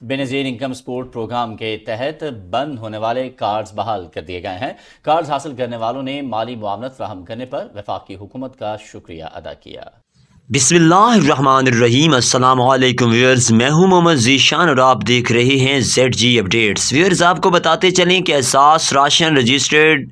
Benazir income support programme کے تحت بند ہونے والے کارڈز بحال کر دیے گئے ہیں۔ کارڈز حاصل کرنے والوں نے مالی معاونت فراہم کرنے پر وفاقی حکومت کا شکریہ ادا کیا۔ بسم اللہ الرحمن الرحیم۔ السلام علیکم ویورز، میں ہوں محمد ذیشان اور آپ دیکھ رہے ہیں ZG اپڈیٹس۔ ویورز، آپ کو بتاتے چلیں کہ احساس راشن رجسٹرڈ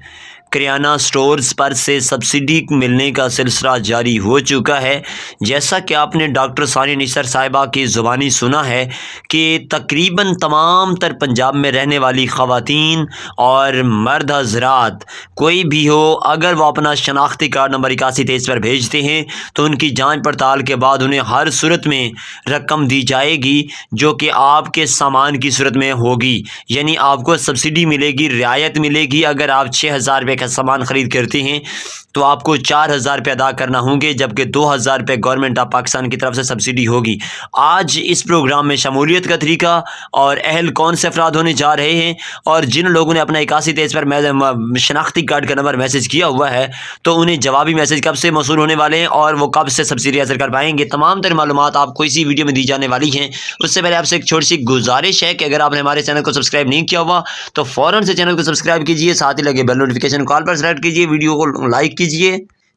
کریانہ سٹورز پر سے سبسڈی ملنے کا سلسلہ جاری ہو چکا ہے۔ جیسا کہ آپ نے ڈاکٹر ثانیہ نثار صاحبہ کی زبانی سنا ہے کہ تقریباً تمام تر پنجاب میں رہنے والی خواتین اور مرد حضرات کوئی بھی ہو، اگر وہ اپنا شناختی کارڈ نمبر 8123 پر بھیجتے ہیں تو ان کی جانچ پڑتال کے بعد انہیں ہر صورت میں رقم دی جائے گی جو کہ آپ کے سامان کی صورت میں ہوگی، یعنی آپ کو سبسڈی ملے گی، رعایت ملے گی۔ اگر آپ 6000 روپے کا سامان خرید کرتے ہیں تو آپ کو 4000 روپے ادا کرنا ہوں گے، جبکہ 2000 روپے گورنمنٹ آف پاکستان کی طرف سے سبسڈی ہوگی۔ آج اس پروگرام میں شمولیت کا طریقہ اور اہل کون سے افراد ہونے جا رہے ہیں، اور جن لوگوں نے اپنا 8123 پر شناختی کارڈ کا نمبر میسج کیا ہوا ہے تو انہیں جوابی میسج کب سے موصول ہونے والے ہیں اور وہ کب سے سبسڈی حاصل کر پائیں گے، تمام تر معلومات آپ کو اسی ویڈیو میں دی جانے والی ہیں۔ اس سے پہلے آپ سے ایک چھوٹی سی گزارش ہے کہ اگر آپ نے ہمارے چینل کو سبسکرائب نہیں کیا ہوا تو فوراً سے چینل کو سبسکرائب کیجئے، ساتھ ہی لگے بیل نوٹیفیکیشن کال پر سلیکٹ کیجئے، ویڈیو کو لائک کیجئے۔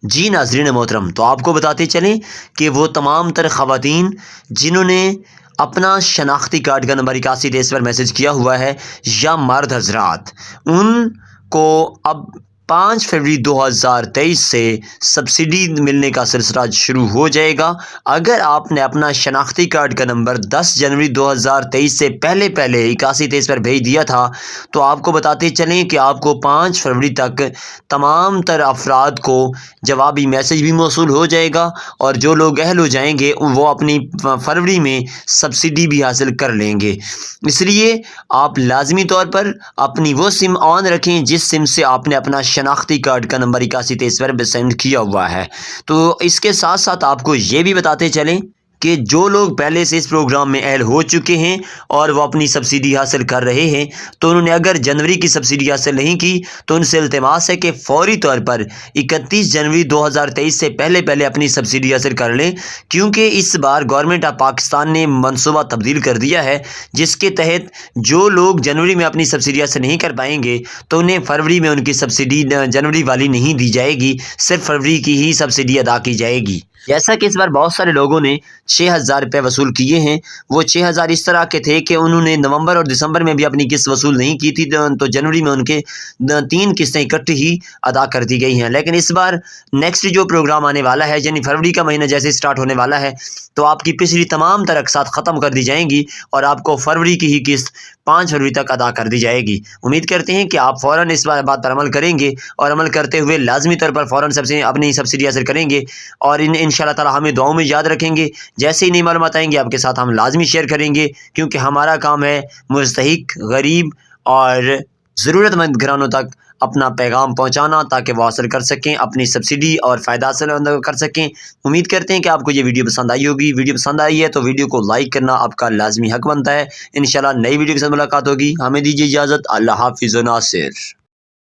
جی ناظرین محترم، تو آپ کو بتاتے چلیں کہ وہ تمام تر خواتین جنہوں نے اپنا شناختی کارڈ کا نمبر 8123 پر میسج کیا ہوا ہے یا مرد حضرات، ان کو اب 5 فروری 2023 سے سبسڈی ملنے کا سلسلہ شروع ہو جائے گا۔ اگر آپ نے اپنا شناختی کارڈ کا نمبر 10 جنوری 2023 سے پہلے 8123 پر بھیج دیا تھا تو آپ کو بتاتے چلیں کہ آپ کو 5 فروری تک تمام تر افراد کو جوابی میسج بھی موصول ہو جائے گا، اور جو لوگ اہل ہو جائیں گے وہ اپنی فروری میں سبسڈی بھی حاصل کر لیں گے۔ اس لیے آپ لازمی طور پر اپنی وہ سم آن رکھیں جس سم سے آپ نے اپنا شناختی کارڈ کا نمبر 8123 پر سینڈ کیا ہوا ہے۔ تو اس کے ساتھ ساتھ آپ کو یہ بھی بتاتے چلیں کہ جو لوگ پہلے سے اس پروگرام میں اہل ہو چکے ہیں اور وہ اپنی سبسڈی حاصل کر رہے ہیں تو انہوں نے اگر جنوری کی سبسڈی حاصل نہیں کی تو ان سے التماس ہے کہ فوری طور پر 31 جنوری 2023 سے پہلے اپنی سبسڈی حاصل کر لیں، کیونکہ اس بار گورنمنٹ آف پاکستان نے منصوبہ تبدیل کر دیا ہے جس کے تحت جو لوگ جنوری میں اپنی سبسڈی حاصل نہیں کر پائیں گے تو انہیں فروری میں ان کی سبسڈی جنوری والی نہیں دی جائے گی، صرف فروری کی ہی سبسڈی ادا کی جائے گی۔ جیسا کہ اس بار بہت سارے لوگوں نے 6000 روپے وصول کیے ہیں، وہ 6000 اس طرح کے تھے کہ انہوں نے نومبر اور دسمبر میں بھی اپنی قسط وصول نہیں کی تھی تو جنوری میں ان کے 3 قسطیں اکٹھی ہی ادا کر دی گئی ہیں۔ لیکن اس بار نیکسٹ جو پروگرام آنے والا ہے، یعنی فروری کا مہینہ جیسے سٹارٹ ہونے والا ہے تو آپ کی پچھلی تمام تر اقساط ختم کر دی جائیں گی اور آپ کو فروری کی ہی قسط 5 فروری تک ادا کر دی جائے گی۔ امید کرتے ہیں کہ آپ فوراً اس بات پر عمل کریں گے اور عمل کرتے ہوئے لازمی طور پر فوراً اپنی سبسڈی حاصل کریں گے، اور انشاءاللہ تعالی ہمیں دعاؤں میں یاد رکھیں گے۔ جیسے ہی نئی معلومات آئیں گے آپ کے ساتھ ہم لازمی شیئر کریں گے، کیونکہ ہمارا کام ہے مستحق، غریب اور ضرورت مند گھرانوں تک اپنا پیغام پہنچانا تاکہ وہ حاصل کر سکیں، اپنی سبسڈی اور فائدہ حاصل کر سکیں۔ امید کرتے ہیں کہ آپ کو یہ ویڈیو پسند آئی ہوگی۔ ویڈیو پسند آئی ہے تو ویڈیو کو لائک کرنا آپ کا لازمی حق بنتا ہے۔ انشاءاللہ نئی ویڈیو کے ساتھ ملاقات ہوگی۔ ہمیں دیجیے اجازت۔ اللہ حافظ و ناصر۔